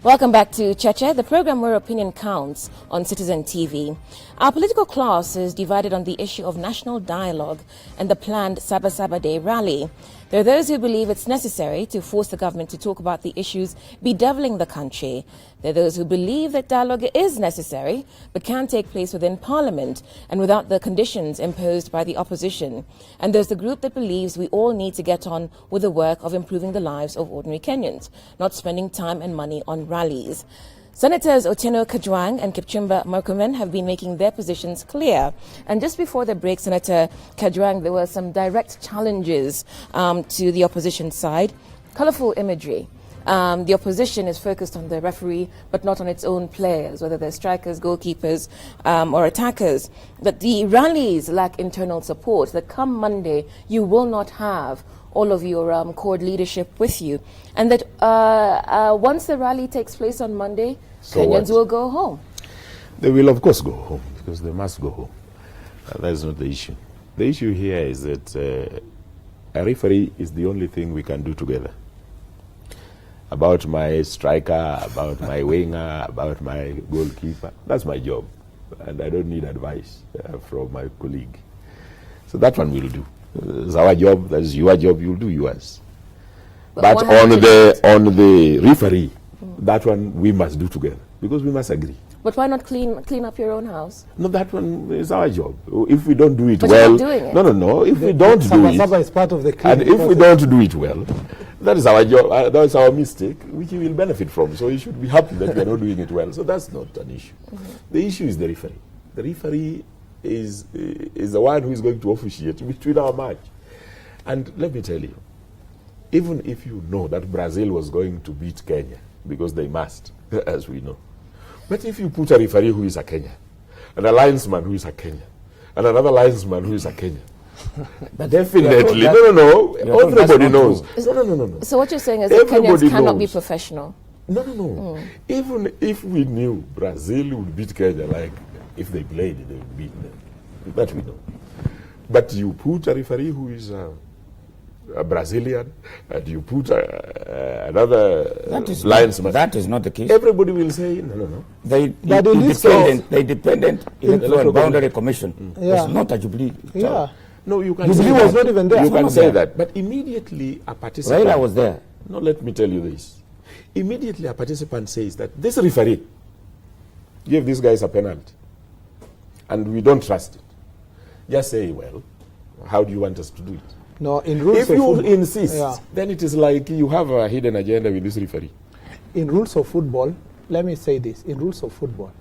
Welcome back to Cheche, the program where opinion counts on Citizen TV. Our political class is divided on the issue of national dialogue and the planned Saba Saba Day rally. There are those who believe it's necessary to force the government to talk about the issues bedeviling the country. There are those who believe that dialogue is necessary but can take place within Parliament and without the conditions imposed by the opposition. And there's the group that believes we all need to get on with the work of improving the lives of ordinary Kenyans, not spending time and money on rallies. Senators Otieno Kajwang and Kipchumba Murkomen have been making their positions clear. And just before the break, Senator Kajwang, there were some direct challenges to the opposition side. Colourful imagery. The opposition is focused on the referee, but not on its own players, whether they're strikers, goalkeepers, or attackers. That the rallies lack internal support, that come Monday, you will not have all of your core leadership with you. And that once the rally takes place on Monday, Kenyans will go home. They will, of course, go home, because they must go home. That's not the issue. The issue here is that a referee is the only thing we can do together. About my striker, about my winger, about my goalkeeper, that's my job. And I don't need advice from my colleague. So that one we'll do. It's our job, that is your job, you'll do yours. But on the referee, that one we must do together, because we must agree. But why not clean up your own house? No, that one is our job. If we don't do it but well, you're not doing it. No. If we don't do it, Saba is part of the and if we don't do it well, that is our job. That is our mistake, which we will benefit from. So you should be happy that we are not doing it well. So that's not an issue. The issue is the referee. The referee is the one who is going to officiate between our match. And let me tell you, even if you know that Brazil was going to beat Kenya, because they must, as we know, but if you put a referee who is a Kenyan, and a linesman who is a Kenyan, and another linesman who is a Kenyan, definitely, no, everybody knows. No. So what you're saying is that Kenyans cannot be professional? No. Even if we knew Brazil would beat Kenya, like if they played, they would beat them. That we know. But you put a referee who is a Brazilian, and you put another linesman. That is not the case. Everybody will say, no. The Independent Electoral Boundary Commission was not a Jubilee. Yeah. No, you can Jubilee say was that. not even there. You can say that. But immediately a participant... Raila was there. No, let me tell you this. Immediately a participant says that this referee gave these guys a penalty, and we don't trust it. Just say, well, how do you want us to do it? No, in rules if you insist, then it is like you have a hidden agenda with this referee. In rules of football, let me say this. In rules of football,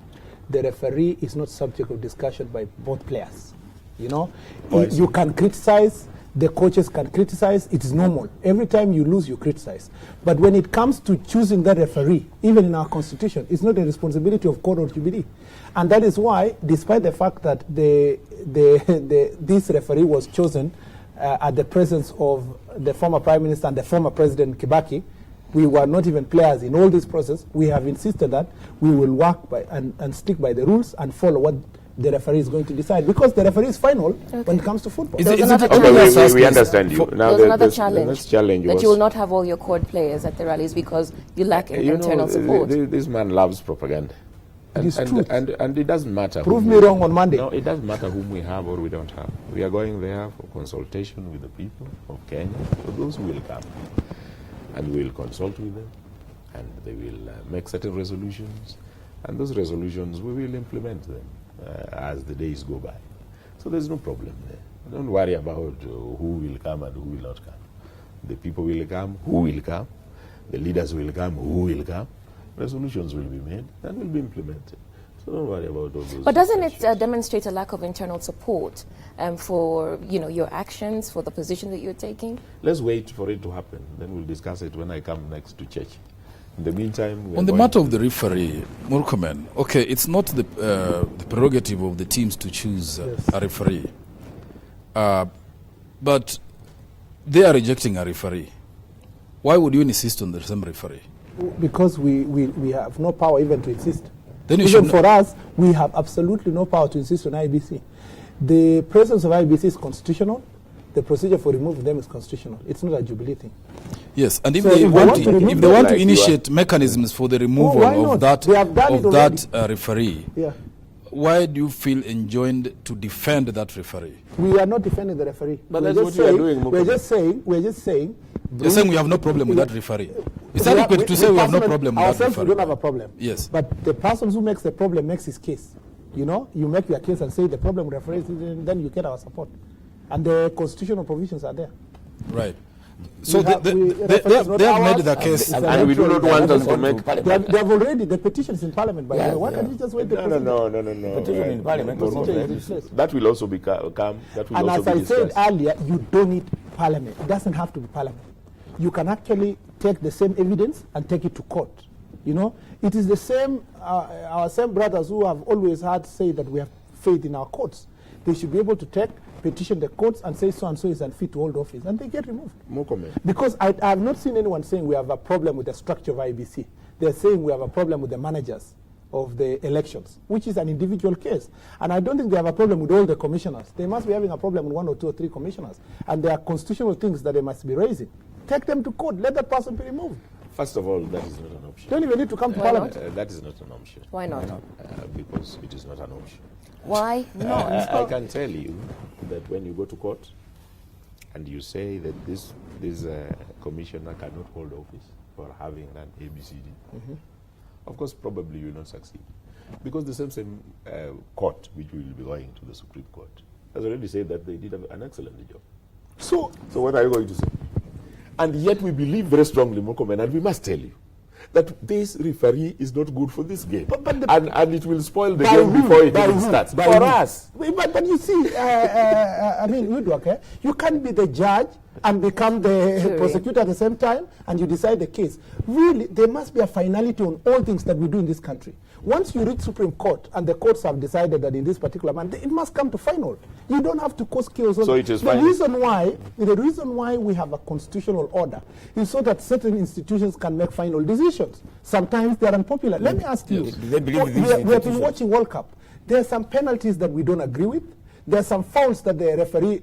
the referee is not subject of discussion by both players. You know, you can criticize, the coaches can criticize, it is normal. Every time you lose, you criticize. But when it comes to choosing the referee, even in our constitution, it's not the responsibility of court or Jubilee. And that is why, despite the fact that this referee was chosen at the presence of the former Prime Minister and the former President Kibaki, we were not even players in all this process. We have insisted that we will work by and stick by the rules and follow what the referee is going to decide, because the referee is final when it comes to football. We understand you. Now there's another challenge that you will not have all your core players at the rallies because you lack internal support. This man loves propaganda. And it doesn't matter. Prove me wrong on Monday. No, it doesn't matter whom we have or we don't have. We are going there for consultation with the people of Kenya, for those who will come. And we will consult with them, and they will make certain resolutions, and those resolutions, we will implement them as the days go by. So there's no problem there. Don't worry about who will come and who will not come. The people will come, who will come. The leaders will come, who will come. Resolutions will be made and will be implemented. So don't worry about all those. But doesn't it demonstrate a lack of internal support for your actions, for the position that you're taking? Let's wait for it to happen. Then we'll discuss it when I come next to Cheche. In the meantime, on the matter of the referee, Murkomen, okay, it's not the prerogative of the teams to choose a referee, but they are rejecting a referee. Why would you insist on the same referee? Because we have no power even to insist. Then even for us, we have absolutely no power to insist on IBC. The presence of IBC is constitutional. The procedure for removing them is constitutional. It's not a Jubilee thing. Yes, and if So they if want they to, want to if they want to remove- initiate mechanisms for the removal why of not? that They have done it referee, Yeah. why do you feel enjoined to defend that referee? We are not defending the referee. But We're that's just what you are saying- doing, We're Mukome. just saying. You're saying we have no problem with that referee. It's We adequate have- to say we have no personally, problem with that ourselves, we referee. don't have a problem. Yes. But the person who makes the problem makes his case. You know, you make your case and say the problem with referees, and then you get our support. And the constitutional provisions are there. Right. So We have- they referees have not made ours, the case. it's And we do not electoral. want us to make... They have already, the petition is in parliament, by the way. Why can't we just wait the president? No. Petition in parliament. Petition is in place. That will also be come. That will And also as be I said discussed. earlier, you don't need parliament. It doesn't have to be parliament. You can actually take the same evidence and take it to court. You know, it is the same, our same brothers who have always had say that we have faith in our courts. They should be able to petition the courts and say so and so is unfit to hold office, and they get removed. Mukome. Because I have not seen anyone saying we have a problem with the structure of IBC. They're saying we have a problem with the managers of the elections, which is an individual case. And I don't think they have a problem with all the commissioners. They must be having a problem with 1 or 2 or 3 commissioners. And there are constitutional things that they must be raising. Take them to court. Let that person be removed. First of all, that is not an option. Don't even need to come to parliament. That is not an option. Why not? Because it is not an option. Why not? I can tell you that when you go to court and you say that this commissioner cannot hold office for having done ABCD, of course, probably you will not succeed. Because the same court, which will be going to the Supreme Court, has already said that they did an excellent job. So what are you going to say? And yet we believe very strongly, Mukome, and we must tell you, that this referee is not good for this game. And it will spoil the game before it even starts. For us. But you see, I mean, Udwak, you can't be the judge and become the prosecutor at the same time, and you decide the case. Really, there must be a finality on all things that we do in this country. Once you reach Supreme Court and the courts have decided that in this particular matter, it must come to final. You don't have to cause chaos. So it is the final. reason why we have a constitutional order is so that certain institutions can make final decisions. Sometimes they are unpopular. Let me ask you, Do they believe in these we have been institutions? watching World Cup. There are some penalties that we don't agree with. There are some fouls that the referee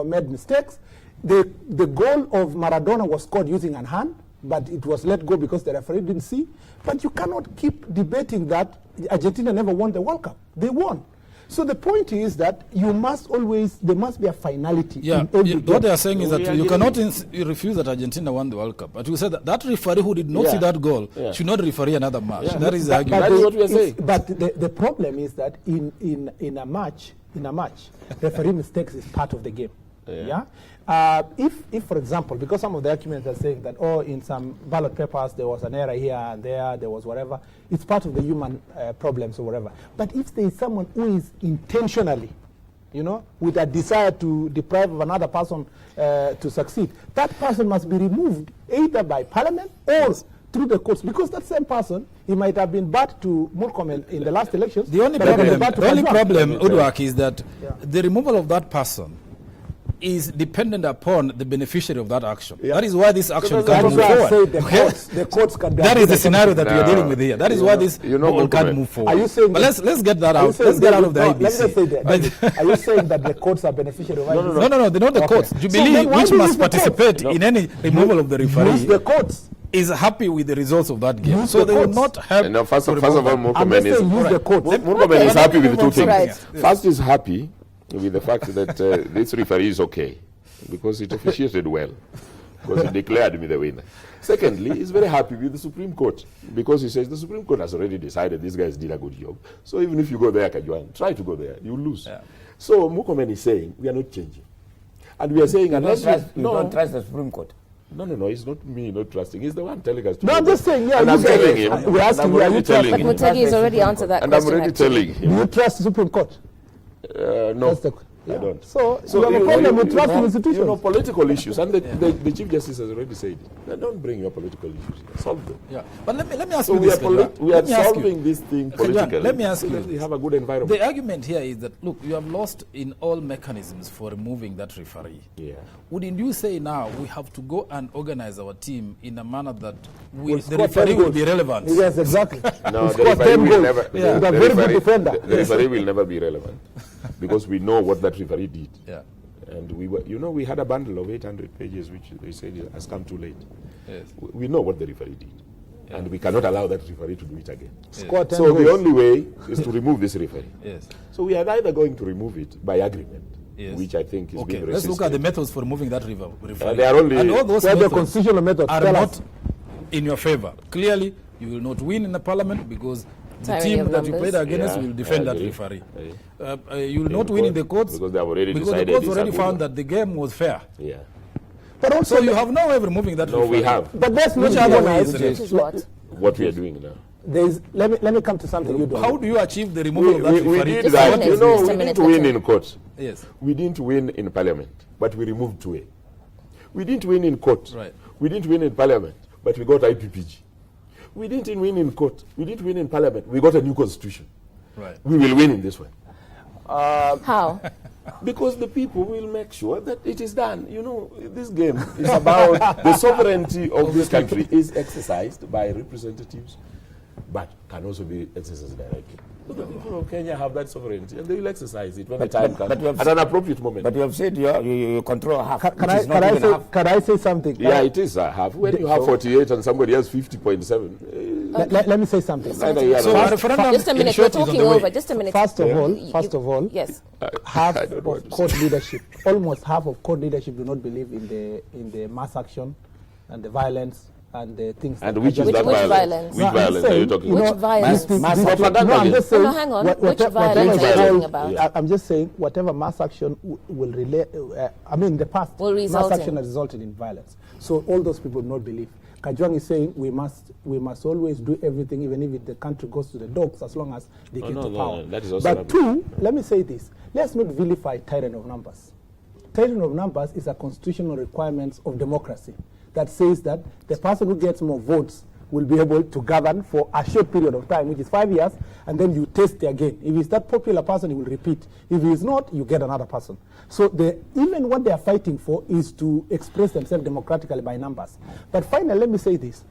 made mistakes. The goal of Maradona was scored using a hand, but it was let go because the referee didn't see. But you cannot keep debating that Argentina never won the World Cup. They won. So the point is that there must be a finality. Yeah, in every what game. they are saying is that We you agree. cannot refuse that Argentina won the World Cup. But you said that referee who did not see that goal should not referee another match. Yeah. That is the But argument. That is what we are saying. But the problem is that in a match, referee mistakes is part of the game. Yeah. If for example, because some of the arguments are saying that in some ballot papers there was an error here and there was whatever, it's part of the human problems or whatever. But if there is someone who is intentionally, with a desire to deprive of another person to succeed, that person must be removed either by parliament or through the courts, because that same person, he might have been bad to Murkomen in the last elections. The only but he can be problem, bad to Kajwang. Udwak, is that the removal of that person is dependent upon the beneficiary of that action. Yeah. That is why this action That can't is move why I forward. say the courts can be That is the appealed. scenario that we are No. dealing with here. That is why this ball can't Mukome, move forward. Are you saying But that- let's get that Are you out. saying Let's get out of the no, IBC. Let me just say that. But- Are you saying that the courts are beneficiary of IBC? No, they're not the Okay. courts. So Jubilee, then why which do you must use the courts? participate in any removal of the Use referee, the courts. is happy with the results of that game. Use So the they will courts. not help. No, first to of all, remove that. I'm Murkomen just is, saying use the courts. Murkomen is happy with two things. Right. First is happy with the fact that this referee is okay, because it officiated well, because he declared me the winner. Secondly, he's very happy with the Supreme Court, because he says the Supreme Court has already decided these guys did a good job. So even if you go there, Kajwang, try to go there, you'll lose. Yeah. So Murkomen is saying we are not changing. And we are saying, You don't trust the Supreme Court. No, it's not me not trusting. He's the one telling us to No, go I'm just there. saying, yeah, And you I'm guys- telling him. we're asking I'm you, are already you telling trusting- him. But Mutagi has already answered that And I'm question. already actually. telling Do him. you trust the Supreme Court? No, That's the- I don't. So you have a problem with trusting institutions. Political issues, and the Chief Justice has already said it. Don't bring your political issues here. Solve them. Yeah. But let me ask So you we this. are, Kajwang. we are Let me ask you. solving this thing Kajwang, politically. let me ask so you. that we have a good environment. The argument here is that, look, you have lost in all mechanisms for removing that referee. Yeah. Wouldn't you say now we have to go and organize our team in a manner that We'll the score referee 10 will goals. be relevant? Yes, exactly. No, We the scored referee 10 will goals. never. With a very good defender. The referee will never be relevant, because we know what that referee did. Yeah. And we were, we had a bundle of 800 pages, which they said has come too late. Yes. We know what the referee did. And we cannot allow that referee to do it again. Squad So the only way is to remove this referee. Yes. So we are either going to remove it by agreement, Yes. which I think is being resisted. Let's look at the methods for removing that referee. They are only and all those Well, the methods constitutional methods are tell not us. in your favor. Clearly, you will not win in the parliament because the Tyranny team of that you numbers. played against Yeah, will defend I that agree. referee. You will not win in the courts because they have already because the decided courts it's already a good found one. that the game was fair. Yeah. But also, So you have no way of removing that No, referee. we have. but let's not Which other way demonize- is Which is what? What we are doing now. Let me come to something you don't How know. do you achieve the removal of that We referee? did Just a that. minute, You know, just a we minute, didn't win Cheche. in court. Yes. We didn't win in parliament, but we removed 2A. We didn't win in court. Right. We didn't win in parliament, but we got IPPG. We didn't win in court. We didn't win in parliament. We got a new constitution. Right. We will win in this one. How? Because the people will make sure that it is done. This game is about the sovereignty of this country is exercised by representatives, but can also be exercised directly. So the people of Kenya have that sovereignty, and they will exercise it when the time comes, but we have at an appropriate moment. But you have said you control half. Can which I, is not even half. can I say something? Yeah, it is a half. When you have 48 and somebody has 50.7, Let me say something. neither here So nor a there. referendum Just a in minute, short we're is on talking the way. over. Just a minute. First of all, You- yes. half I don't want of to court leadership, almost half of court leadership do not believe in the mass action and the violence and the things. And that which is are that Which violence? violence? Which No, I'm violence are you saying, talking you about? Which violence? Mass no, propaganda I'm against- just saying. No, hang on. what- Which whatever- violence whatever are you is talking called- about? I'm just saying whatever mass action will relate. In the past, Will result mass action in. has resulted in violence. So all those people do not believe. Kajwang is saying we must always do everything, even if the country goes to the dogs, as long as they get to power. that is also But rubbish. two, let me say this: let's not vilify tyranny of numbers. Tyranny of numbers is a constitutional requirement of democracy that says that the person who gets more votes will be able to govern for a short period of time, which is 5 years, and then you test again. If he's that popular person, he will repeat. If he is not, you get another person. So even what they are fighting for is to express themselves democratically by numbers. But finally, let me say this.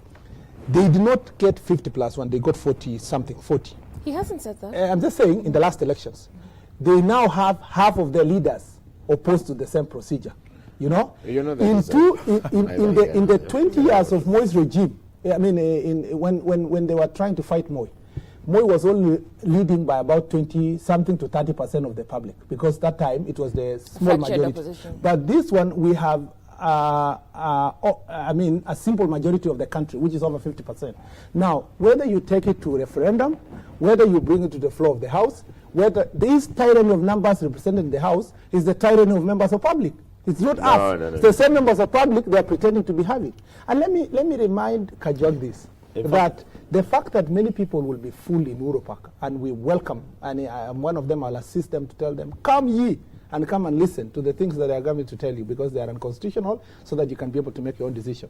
They did not get 50 plus 1, they got 40-something, 40. He hasn't said that. I'm just saying, in the last elections, they now have half of their leaders opposed to the same procedure. You know that is In the 20 years of Moi's regime, when they were trying to fight Moi was only leading by about 20-something to 30% of the public, because that time it was the small Fractured majority. opposition. But this one, we have a simple majority of the country, which is over 50%. Now, whether you take it to referendum, whether you bring it to the floor of the House, whether this tyranny of numbers represented in the House is the tyranny of members of public. It's not us. No. It's the same members of public they are pretending to be having. And let me remind Kajwang this, that the fact that many people will be full in Uhuru Park, and we welcome, and I'm one of them, I'll assist them to tell them, come ye, and come and listen to the things that they are going to tell you, because they are unconstitutional, so that you can be able to make your own decision.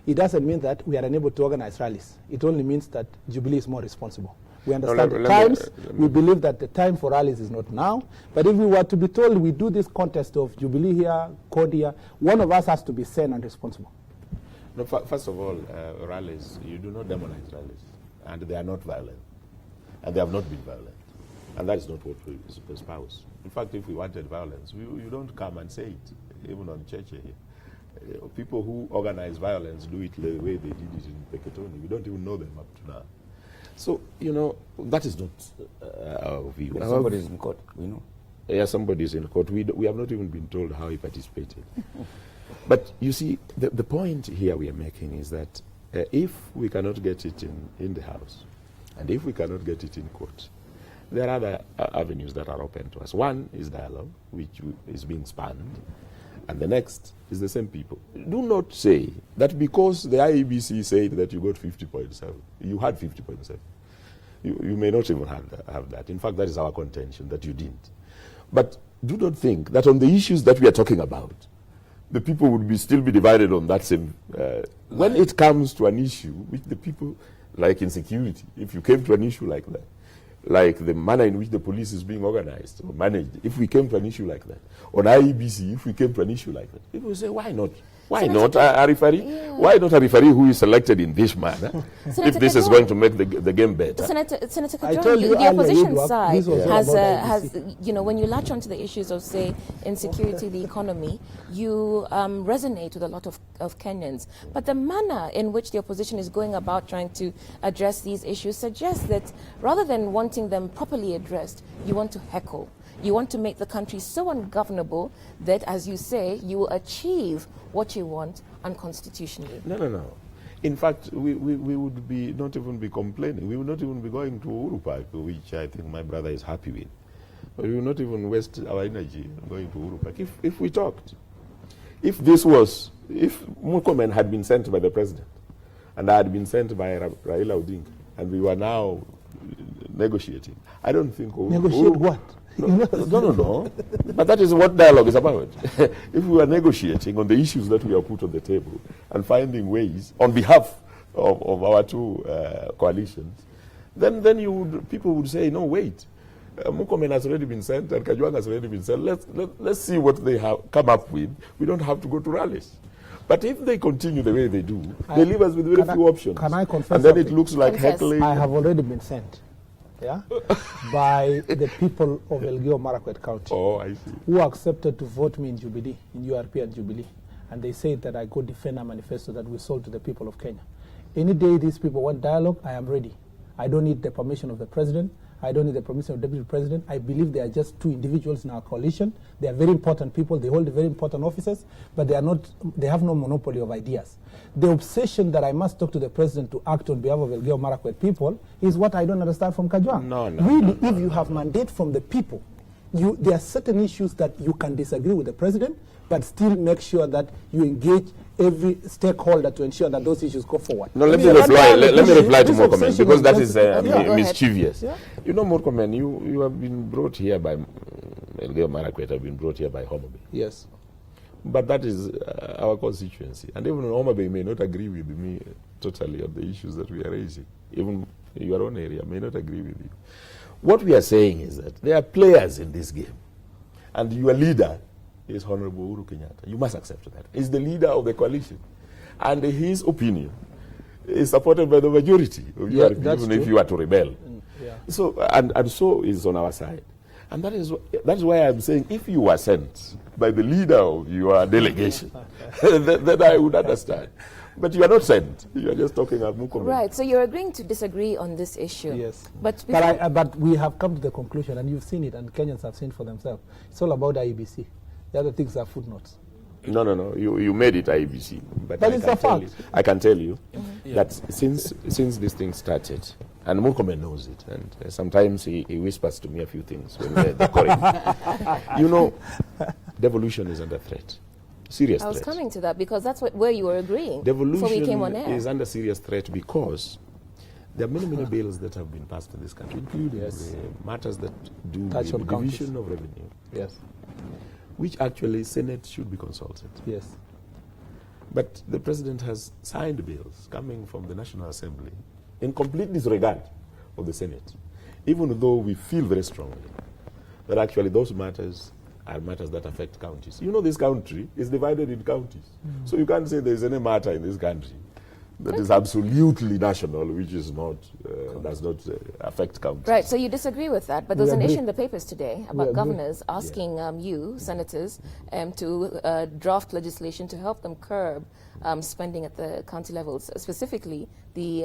It doesn't mean that we are unable to organize rallies. It only means that Jubilee is more responsible. We understand the times. We believe that the time for rallies is not now. But if we were to be told we do this contest of Jubilee here, CORD here, one of us has to be sane and responsible. No, first of all, rallies, you do not demonize rallies. And they are not violent. And they have not been violent. And that is not what we espouse. In fact, if we wanted violence, you don't come and say it, even on Cheche here. People who organize violence do it the way they did it in Peketoni. We don't even know them up to now. So, that is not our view. Somebody is in court, we know. Yeah, somebody is in court. We have not even been told how he participated. But you see, the point here we are making is that if we cannot get it in the House, and if we cannot get it in court, there are other avenues that are open to us. One is dialogue, which is being spanned, and the next is the same people. Do not say that because the IEBC said that you got 50.7, you had 50.7. You may not even have that. In fact, that is our contention, that you didn't. But do not think that on the issues that we are talking about, the people would still be divided on that same. When it comes to an issue which the people, like insecurity, if you came to an issue like that, like the manner in which the police is being organized or managed, if we came to an issue like that, on IEBC, if we came to an issue like that, people will say, why not? Why not a referee? Yeah. Why not a referee who is selected in this manner if this is going to make the game better? Senator I told Kajwang, you the opposition earlier, side this was all has, about you know, when you latch onto the issues of, say, insecurity, the economy, you resonate with a lot of Kenyans. But the manner in which the opposition is going about trying to address these issues suggests that rather than wanting them properly addressed, you want to heckle. You want to make the country so ungovernable that, as you say, you will achieve what you want unconstitutionally. No. In fact, we would not even be complaining. We would not even be going to Uhuru Park, which I think my brother is happy with. But we would not even waste our energy going to Uhuru Park if we talked. If Murkomen had been sent by the president, and I had been sent by Raila Odinga, and we were now negotiating, I don't think... Negotiate what? No. But that is what dialogue is about. If we are negotiating on the issues that we have put on the table and finding ways on behalf of our two coalitions, then people would say, no, wait. Murkomen has already been sent and Kajwang has already been sent. Let's see what they have come up with. We don't have to go to rallies. But if they continue the way they do, they leave us with very few options. Can I confess? And then it looks like heckling. I have already been sent. Yeah, by the people of Elgeyo Marakwet County. Oh, I see. Who accepted to vote me in Jubilee, in URP and Jubilee. And they said that I could defend a manifesto that we sold to the people of Kenya. Any day these people want dialogue, I am ready. I don't need the permission of the president. I don't need the permission of the deputy president. I believe they are just two individuals in our coalition. They are very important people. They hold very important offices, but they have no monopoly of ideas. The obsession that I must talk to the president to act on behalf of Elgeyo Marakwet people is what I don't understand from Kajwang. No. If you have mandate from the people, there are certain issues that you can disagree with the president, but still make sure that you engage every stakeholder to ensure that those issues go forward. No, let me reply to Murkomen, because that is mischievous. Yeah. You know, Murkomen, you have been brought here by Elgeyo Marakwet, have been brought here by Homa Bay. Yes. But that is our constituency. And even Homa Bay may not agree with me totally on the issues that we are raising. Even your own area may not agree with you. What we are saying is that there are players in this game. And your leader is Honorable Uhuru Kenyatta. You must accept that. He's the leader of the coalition. And his opinion is supported by the majority of URP, even if you are to rebel. Yeah. So, and so is on our side. And that is why I'm saying if you were sent by the leader of your delegation, then I would understand. But you are not sent. You are just talking about Murkomen. Right, so you're agreeing to disagree on this issue. Yes. But we have come to the conclusion, and you've seen it, and Kenyans have seen it for themselves. It's all about IEBC. The other things are footnotes. No. You made it IEBC. But it's a fact. I can tell you that since this thing started, and Murkomen knows it, and sometimes he whispers to me a few things when they're calling. You know, devolution is under threat. Serious threat. I was coming to that because that's where you were agreeing before we came on air. Devolution is under serious threat because there are many bills that have been passed in this country, including matters that do with the division of revenue. Yes. Which actually Senate should be consulted. Yes. But the president has signed bills coming from the National Assembly in complete disregard of the Senate, even though we feel very strongly that actually those matters are matters that affect counties. You know, this country is divided in counties. So you can't say there's any matter in this country that is absolutely national, which is not, does not affect counties. Right, so you disagree with that, but there's an issue in the papers today about governors asking you, senators, to draft legislation to help them curb spending at the county levels, specifically the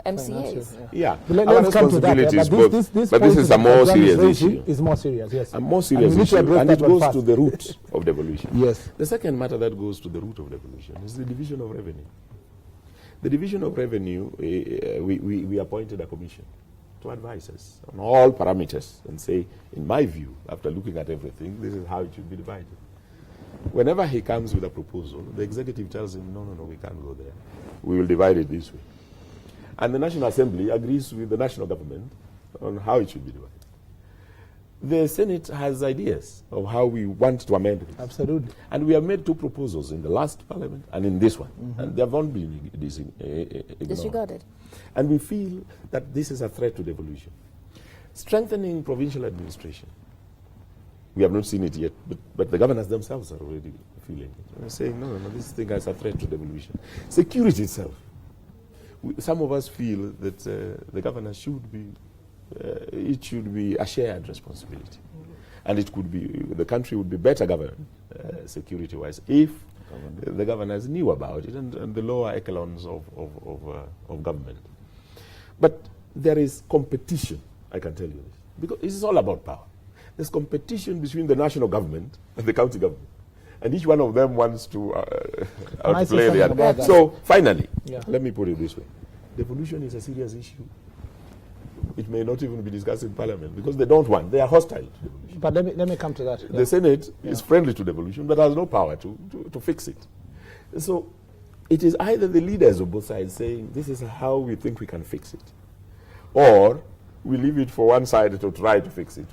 MCAs. Yeah, our responsibility is both, but this is a more serious issue. It's more serious, yes. A more serious issue, and it goes to the root of devolution. Yes. The second matter that goes to the root of devolution is the division of revenue. The division of revenue, we appointed a commission to advise us on all parameters and say, in my view, after looking at everything, this is how it should be divided. Whenever he comes with a proposal, the executive tells him, no, we can't go there. We will divide it this way. And the National Assembly agrees with the national government on how it should be divided. The Senate has ideas of how we want to amend it. Absolutely. And we have made two proposals in the last parliament and in this one. And they have not been disregarded. And we feel that this is a threat to devolution. Strengthening provincial administration. We have not seen it yet, but the governors themselves are already feeling it. We're saying, no, this thing is a threat to devolution. Security itself. Some of us feel that the governor should be, it should be a shared responsibility. And it could be, the country would be better governed, security-wise, if the governors knew about it and the lower echelons of government. But there is competition, I can tell you this, because it's all about power. There's competition between the national government and the county government. And each one of them wants to outplay the other. So finally, let me put it this way. Devolution is a serious issue. It may not even be discussed in Parliament because they don't want. They are hostile to devolution. But let me come to that. The Senate is friendly to devolution but has no power to fix it. So it is either the leaders of both sides saying this is how we think we can fix it, or we leave it for one side to try to fix it.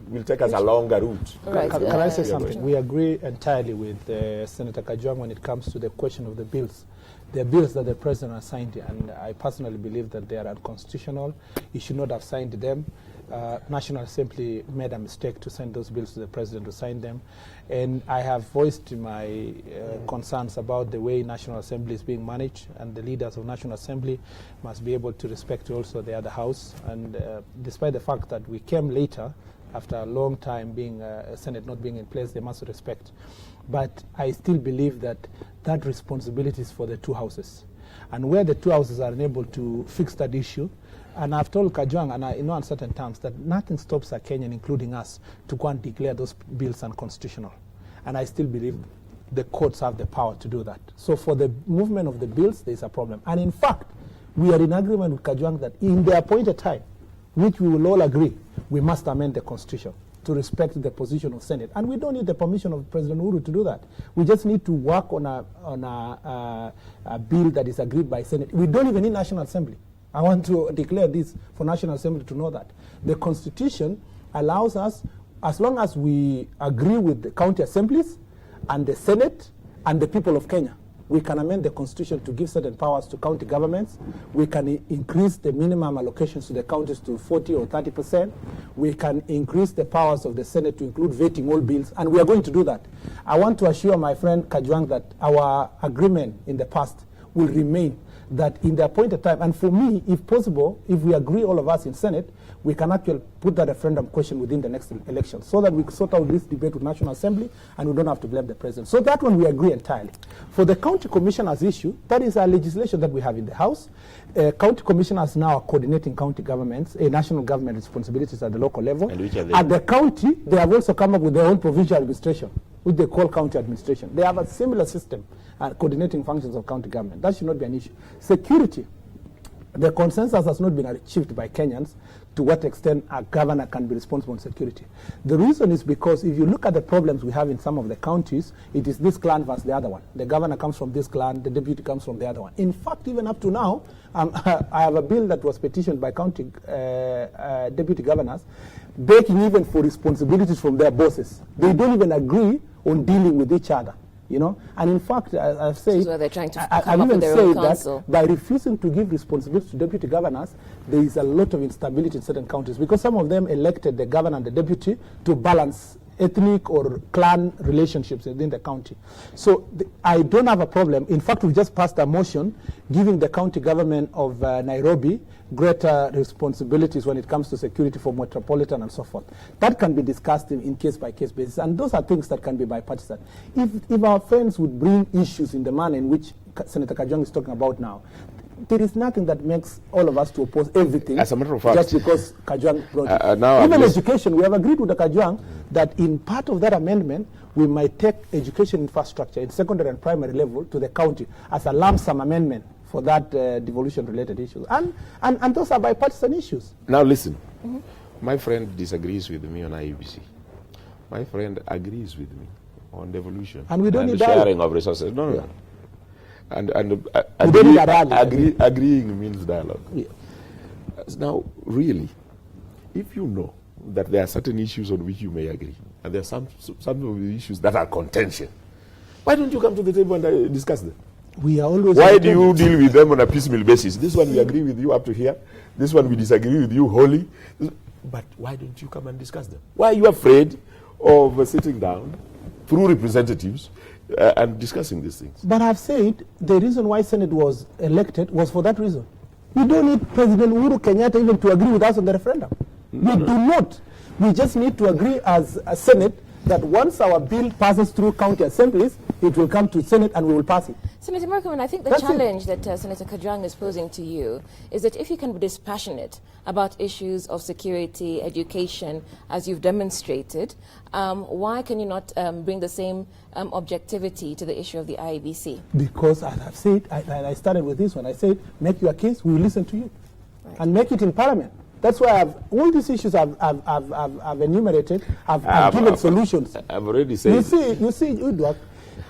Will take us a longer route. Right. Can I say something? We agree entirely with Senator Kajwang when it comes to the question of the bills. The are bills that the president has signed, and I personally believe that they are unconstitutional. He should not have signed them. National Assembly made a mistake to send those bills to the president to sign them. And I have voiced my concerns about the way National Assembly is being managed, and the leaders of National Assembly must be able to respect also the other house. And despite the fact that we came later, after a long time being Senate not being in place, they must respect. But I still believe that that responsibility is for the two houses. And where the two houses are unable to fix that issue, and I've told Kajwang, and in no uncertain terms, that nothing stops a Kenyan, including us, to go and declare those bills unconstitutional. And I still believe the courts have the power to do that. So for the movement of the bills, there's a problem. And in fact, we are in agreement with Kajwang that in the appointed time, which we will all agree, we must amend the Constitution to respect the position of Senate. And we don't need the permission of President Uhuru to do that. We just need to work on a bill that is agreed by Senate. We don't even need National Assembly. I want to declare this for National Assembly to know that. The Constitution allows us, as long as we agree with the county assemblies and the Senate and the people of Kenya, we can amend the Constitution to give certain powers to county governments. We can increase the minimum allocations to the counties to 40 or 30%. We can increase the powers of the Senate to include voting all bills, and we are going to do that. I want to assure my friend Kajwang that our agreement in the past will remain, that in the appointed time, and for me, if possible, if we agree all of us in Senate, we can actually put that referendum question within the next election so that we sort out this debate with National Assembly and we don't have to blame the president. So that one we agree entirely. For the county commissioners issue, that is a legislation that we have in the House. County commissioners now are coordinating county governments, national government responsibilities at the local level. And which are they? At the county, they have also come up with their own provincial administration, which they call county administration. They have a similar system coordinating functions of county government. That should not be an issue. Security. The consensus has not been achieved by Kenyans to what extent a governor can be responsible for security. The reason is because if you look at the problems we have in some of the counties, it is this clan versus the other one. The governor comes from this clan, the deputy comes from the other one. In fact, even up to now, I have a bill that was petitioned by county deputy governors, begging even for responsibilities from their bosses. They don't even agree on dealing with each other. You know, and in fact, I've said, so they're trying to I've even said that by refusing to give responsibility to deputy governors, there is a lot of instability in certain counties because some of them elected the governor and the deputy to balance ethnic or clan relationships within the county. So I don't have a problem. In fact, we just passed a motion giving the county government of Nairobi greater responsibilities when it comes to security for metropolitan and so forth. That can be discussed in case-by-case basis, and those are things that can be bipartisan. If our friends would bring issues in the manner in which Senator Kajwang is talking about now, there is nothing that makes all of us to oppose everything. As a matter of fact, just because Kajwang brought it. Even education, we have agreed with the Kajwang that in part of that amendment, we might take education infrastructure in secondary and primary level to the county as a lump sum amendment for that devolution-related issues. And those are bipartisan issues. Now listen, my friend disagrees with me on IEBC. My friend agrees with me on devolution. And we don't need sharing of resources. No. And agreeing means dialogue. Yeah. Now, really, if you know that there are certain issues on which you may agree, and there are some of the issues that are contention, why don't you come to the table and discuss them? We are always. Why do you deal with them on a piecemeal basis? This one we agree with you up to here. This one we disagree with you wholly. But why don't you come and discuss them? Why are you afraid of sitting down through representatives and discussing these things. But I've said the reason why Senate was elected was for that reason. We don't need President Uhuru Kenyatta even to agree with us on the referendum. We do not. We just need to agree as a Senate that once our bill passes through county assemblies, it will come to Senate and we will pass it. Senator Murkomen, I think the challenge that Senator Kajwang is posing to you is that if you can be dispassionate about issues of security, education, as you've demonstrated, why can you not bring the same objectivity to the issue of the IEBC? Because, as I've said, I started with this one, I said, make your case, we will listen to you. Right. And make it in Parliament. That's why all these issues I've enumerated, I've given solutions. I've already said. You see, Udwak,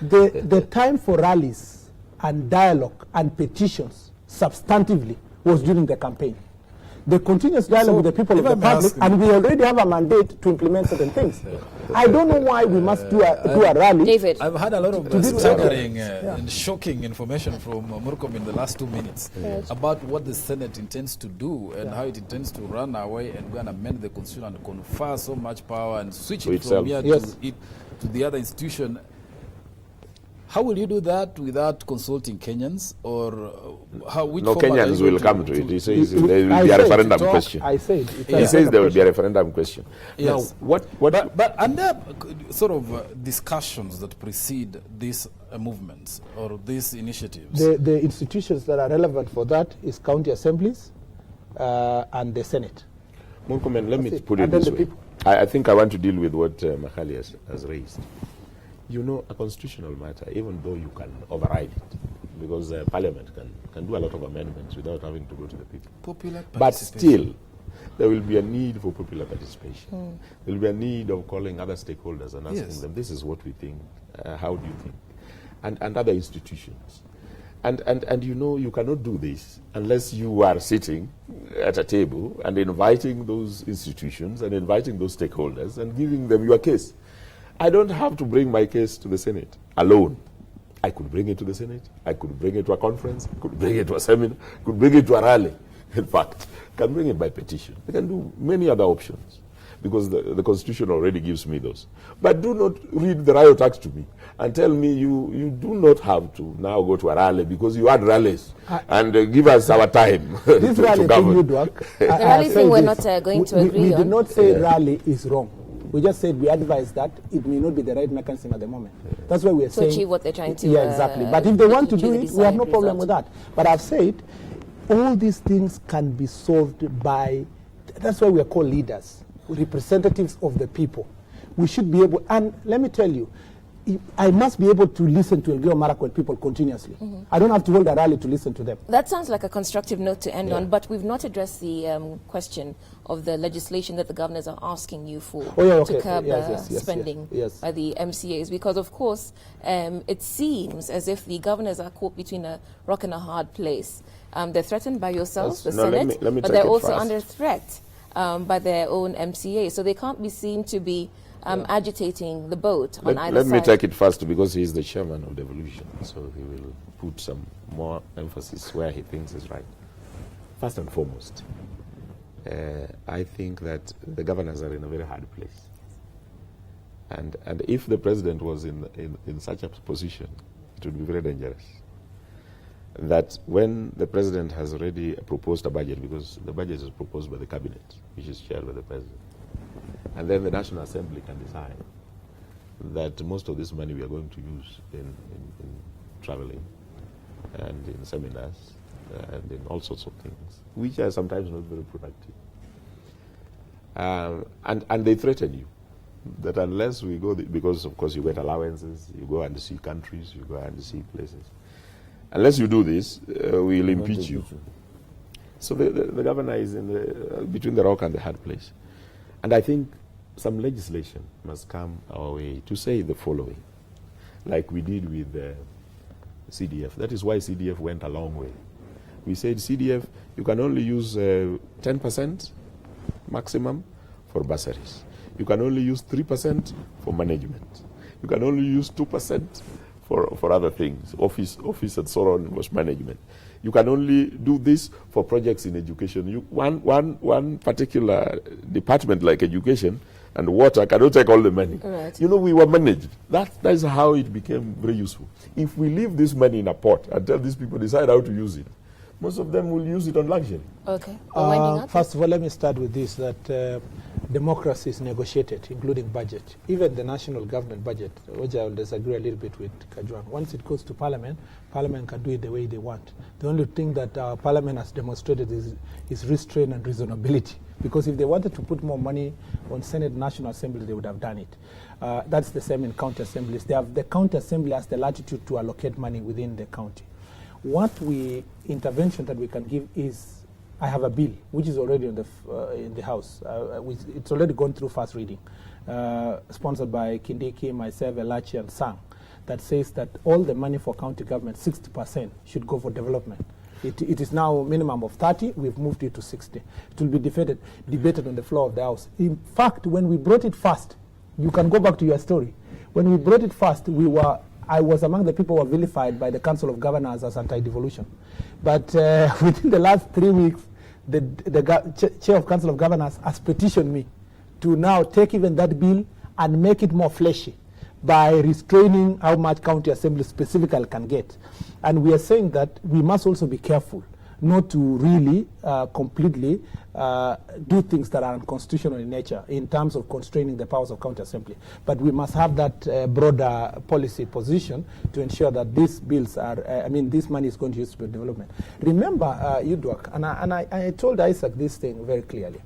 the time for rallies and dialogue and petitions substantively was during the campaign. The continuous dialogue with the people of the public, and we already have a mandate to implement certain things. I don't know why we must do a rally. David, I've had a lot of staggering and shocking information from Murkomen in the last 2 minutes about what the Senate intends to do and how it intends to run away and go and amend the constitution and confer so much power and switch it from here to the other institution. How will you do that without consulting Kenyans, or which no, Kenyans will come to it. He says there will be a referendum question. I said he says there will be a referendum question. Yes. Now, but under sort of discussions that precede these movements or these initiatives, the institutions that are relevant for that is county assemblies and the Senate. Murkomen, let me put it this way. I think I want to deal with what Makhali has raised. You know, a constitutional matter, even though you can override it, because Parliament can do a lot of amendments without having to go to the people. But still, there will be a need for popular participation. There will be a need of calling other stakeholders and asking them, this is what we think, how do you think? And other institutions. And you know, you cannot do this unless you are sitting at a table and inviting those institutions and inviting those stakeholders and giving them your case. I don't have to bring my case to the Senate alone. I could bring it to the Senate. I could bring it to a conference. I could bring it to a seminar. I could bring it to a rally. In fact, I can bring it by petition. I can do many other options because the Constitution already gives me those. But do not read the Riot Act to me and tell me you do not have to now go to a rally because you had rallies and give us our time this rally to govern. The rally thing we're not going to agree on. We did not say rally is wrong. We just said we advise that it may not be the right mechanism at the moment. That's why we are saying to achieve what they're trying to. Yeah, exactly. But if they want to do it, we have no problem with that. But I've said all these things can be solved by. That's why we are called leaders, representatives of the people. We should be able. And let me tell you, I must be able to listen to Elgeyo Marakwet people continuously. I don't have to hold a rally to listen to them. That sounds like a constructive note to end on, but we've not addressed the question of the legislation that the governors are asking you for to curb spending by the MCAs, because of course it seems as if the governors are caught between a rock and a hard place. They're threatened by yourselves, the Senate, but they're also under threat by their own MCA, so they can't be seen to be agitating the boat on either side. Let me take it first because he's the chairman of Devolution, so he will put some more emphasis where he thinks is right. First and foremost, I think that the governors are in a very hard place. And if the president was in such a position, it would be very dangerous. That when the president has already proposed a budget, because the budget is proposed by the cabinet, which is chaired by the president, and then the National Assembly can decide that most of this money we are going to use in traveling and in seminars and in all sorts of things, which are sometimes not very productive. And they threaten you that unless we go, because of course you get allowances, you go and see countries, you go and see places. Unless you do this, we'll impeach you. So the governor is between the rock and the hard place. And I think some legislation must come our way to say the following, like we did with CDF. That is why CDF went a long way. We said CDF, you can only use 10% maximum for bursaries. You can only use 3% for management. You can only use 2% for other things, office and so on was management. You can only do this for projects in education. One particular department like education and water cannot take all the money. Right. You know, we were managed. That's how it became very useful. If we leave this money in a pot and tell these people decide how to use it, most of them will use it on luxury. Okay. We're winding up. First of all, let me start with this, that democracy is negotiated, including budget. Even the national government budget, which I will disagree a little bit with Kajwang. Once it goes to Parliament, Parliament can do it the way they want. The only thing that Parliament has demonstrated is restraint and reasonability. Because if they wanted to put more money on Senate National Assembly, they would have done it. That's the same in county assemblies. They have the county assembly has the latitude to allocate money within the county. Intervention that we can give is, I have a bill which is already in the House. It's already gone through first reading, sponsored by Kindiki, myself, Elachi, and Sang, that says that all the money for county government, 60%, should go for development. It is now a minimum of 30. We've moved it to 60. It will be debated on the floor of the House. In fact, when we brought it first, you can go back to your story. When we brought it first, I was among the people who were vilified by the Council of Governors as anti-devolution. But within the last 3 weeks, the Chair of Council of Governors has petitioned me to now take even that bill and make it more fleshy by restraining how much county assembly specifically can get. And we are saying that we must also be careful not to really completely do things that are unconstitutional in nature in terms of constraining the powers of county assembly. But we must have that broader policy position to ensure that these bills are, this money is going to use for development. Remember, Udwak, and I told Isaac this thing very clearly.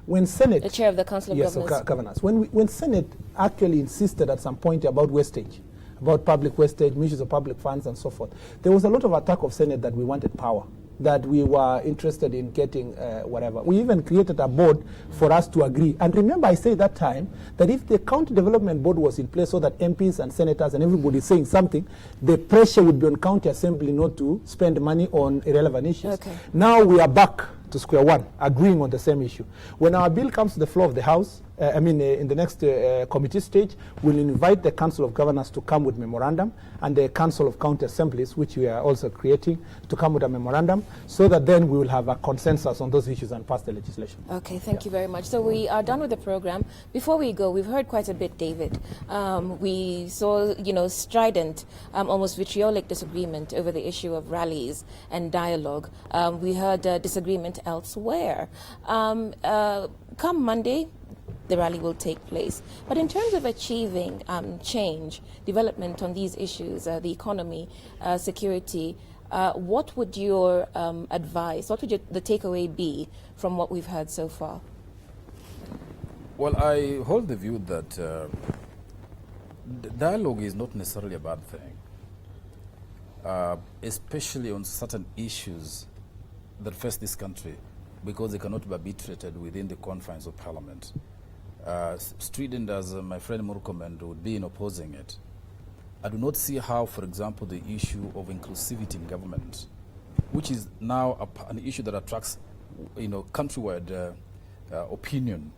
When Senate, the chair of the Council of Governors, when Senate actually insisted at some point about wastage, about public wastage, misuse of public funds, and so forth, there was a lot of attack of Senate that we wanted power, that we were interested in getting whatever. We even created a board for us to agree. And remember, I said that time that if the county development board was in place so that MPs and senators and everybody saying something, the pressure would be on county assembly not to spend money on irrelevant issues. Okay. Now we are back to square one, agreeing on the same issue. When our bill comes to the floor of the House, in the next committee stage, we'll invite the Council of Governors to come with memorandum, and the Council of County Assemblies, which we are also creating, to come with a memorandum, so that then we will have a consensus on those issues and pass the legislation. Okay, thank you very much. So we are done with the program. Before we go, we've heard quite a bit, David. We saw, strident, almost vitriolic disagreement over the issue of rallies and dialogue. We heard disagreement elsewhere. Come Monday, the rally will take place. But in terms of achieving change, development on these issues, the economy, security, what would your advice, what would the takeaway be from what we've heard so far? Well, I hold the view that dialogue is not necessarily a bad thing, especially on certain issues that face this country, because they cannot be arbitrated within the confines of Parliament. Strident as my friend Murkomen would be in opposing it. I do not see how, for example, the issue of inclusivity in government, which is now an issue that attracts, countrywide opinion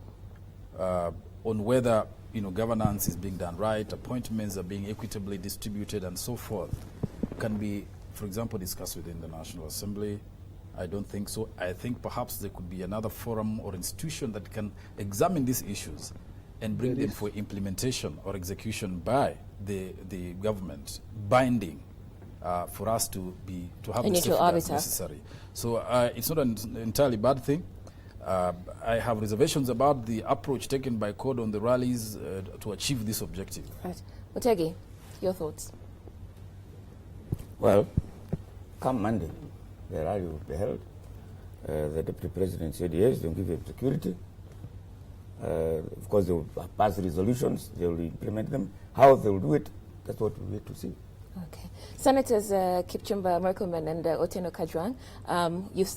on whether, governance is being done right, appointments are being equitably distributed, and so forth, can be, for example, discussed within the National Assembly. I don't think so. I think perhaps there could be another forum or institution that can examine these issues and bring them for implementation or execution by the government, binding for us to have the safeguards necessary. So it's not an entirely bad thing. I have reservations about the approach taken by CODE on the rallies to achieve this objective. Right. Mutegi, your thoughts? Well, come Monday, the rally will be held. The Deputy President said yes, they'll give them security. Of course, they will pass resolutions, they will implement them. How they will do it, that's what we need to see. Okay. Senators Kipchumba Murkomen and Otieno Kajwang,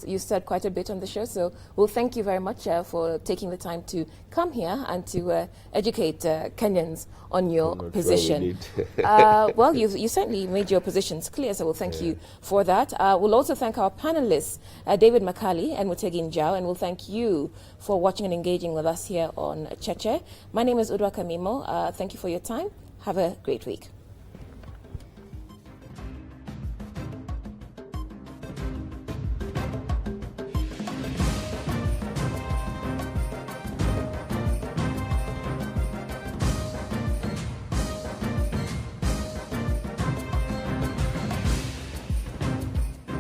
you said quite a bit on the show, so we'll thank you very much for taking the time to come here and to educate Kenyans on your position. Well, you certainly made your positions clear, so we'll thank you for that. We'll also thank our panelists, David Makali and Mutegi Njau, and we'll thank you for watching and engaging with us here on Cheche. My name is Udwa Kamimo. Thank you for your time. Have a great week.